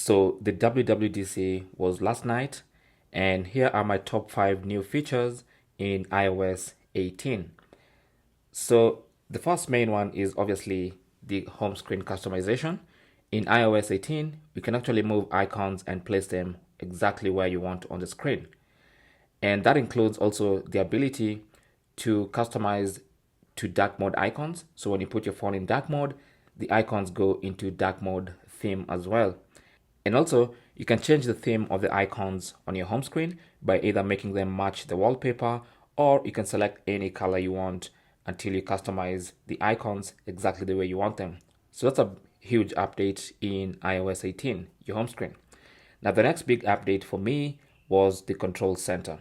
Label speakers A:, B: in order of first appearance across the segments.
A: So the WWDC was last night, and here are my top 5 new features in iOS 18. So the first main one is obviously the home screen customization. In iOS 18, we can actually move icons and place them exactly where you want on the screen. And that includes also the ability to customize to dark mode icons. So when you put your phone in dark mode, the icons go into dark mode theme as well. And also, you can change the theme of the icons on your home screen by either making them match the wallpaper, or you can select any color you want until you customize the icons exactly the way you want them. So that's a huge update in iOS 18, your home screen. Now, the next big update for me was the control center.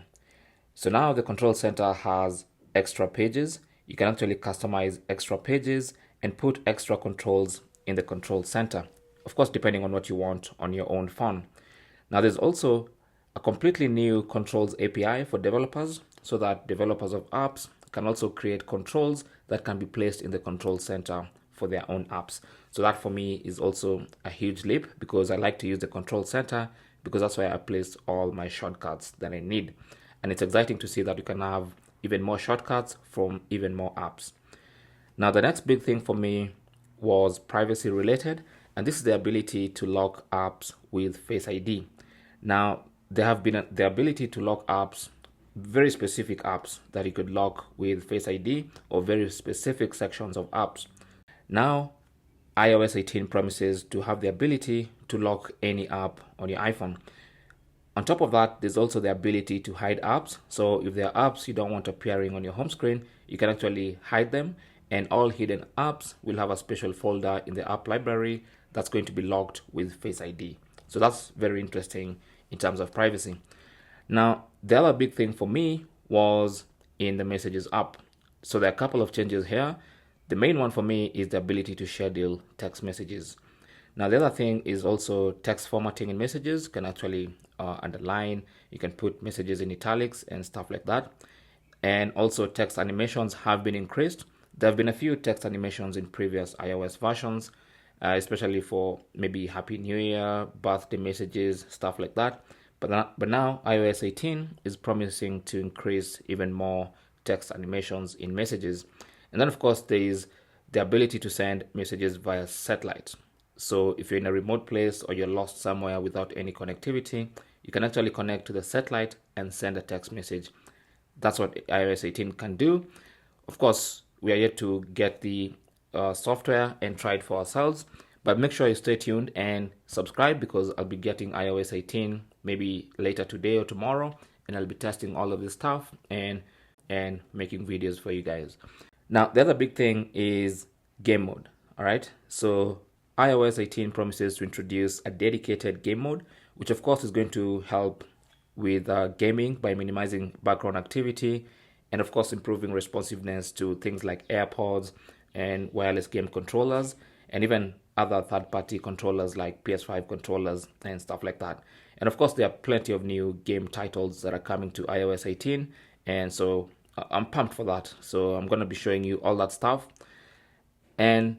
A: So now the control center has extra pages. You can actually customize extra pages and put extra controls in the control center, of course, depending on what you want on your own phone. Now, there's also a completely new controls API for developers, so that developers of apps can also create controls that can be placed in the control center for their own apps. So that for me is also a huge leap, because I like to use the control center because that's where I place all my shortcuts that I need. And it's exciting to see that you can have even more shortcuts from even more apps. Now, the next big thing for me was privacy related, and this is the ability to lock apps with Face ID. Now, there have been the ability to lock apps, very specific apps that you could lock with Face ID, or very specific sections of apps. Now, iOS 18 promises to have the ability to lock any app on your iPhone. On top of that, there's also the ability to hide apps. So if there are apps you don't want appearing on your home screen, you can actually hide them, and all hidden apps will have a special folder in the app library that's going to be locked with Face ID. So that's very interesting in terms of privacy. Now, the other big thing for me was in the Messages app. So there are a couple of changes here. The main one for me is the ability to schedule text messages. Now, the other thing is also text formatting in Messages. You can actually underline, you can put messages in italics and stuff like that. And also text animations have been increased. There have been a few text animations in previous iOS versions, especially for maybe Happy New Year, birthday messages, stuff like that. But now iOS 18 is promising to increase even more text animations in Messages. And then, of course, there is the ability to send messages via satellite. So if you're in a remote place or you're lost somewhere without any connectivity, you can actually connect to the satellite and send a text message. That's what iOS 18 can do. Of course, we are yet to get the software and try it for ourselves, but make sure you stay tuned and subscribe, because I'll be getting iOS 18 maybe later today or tomorrow, and I'll be testing all of this stuff and making videos for you guys. Now, the other big thing is game mode. All right, so iOS 18 promises to introduce a dedicated game mode, which of course is going to help with gaming by minimizing background activity, and of course improving responsiveness to things like AirPods and wireless game controllers, and even other third-party controllers like PS5 controllers and stuff like that. And of course, there are plenty of new game titles that are coming to iOS 18, and so I'm pumped for that. So I'm going to be showing you all that stuff. And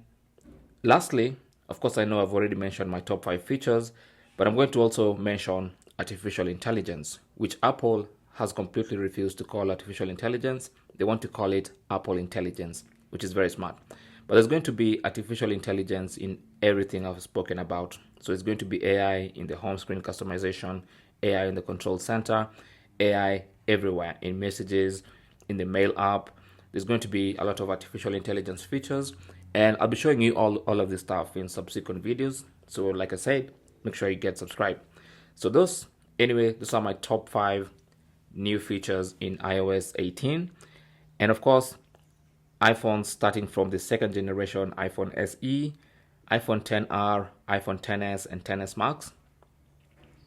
A: lastly, of course, I know I've already mentioned my top 5 features, but I'm going to also mention artificial intelligence, which Apple has completely refused to call artificial intelligence. They want to call it Apple Intelligence, which is very smart. But there's going to be artificial intelligence in everything I've spoken about. So it's going to be AI in the home screen customization, AI in the control center, AI everywhere, in Messages, in the Mail app. There's going to be a lot of artificial intelligence features, and I'll be showing you all of this stuff in subsequent videos. So like I said, make sure you get subscribed. So those are my top 5 new features in iOS 18. And of course, iPhones starting from the second generation iPhone SE, iPhone XR, iPhone XS and XS Max,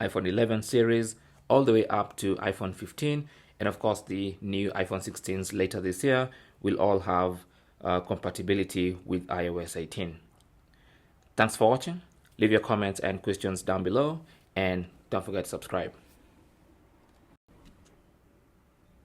A: iPhone 11 series, all the way up to iPhone 15, and of course the new iPhone 16s later this year will all have compatibility with iOS 18. Thanks for watching. Leave your comments and questions down below, and don't forget to subscribe.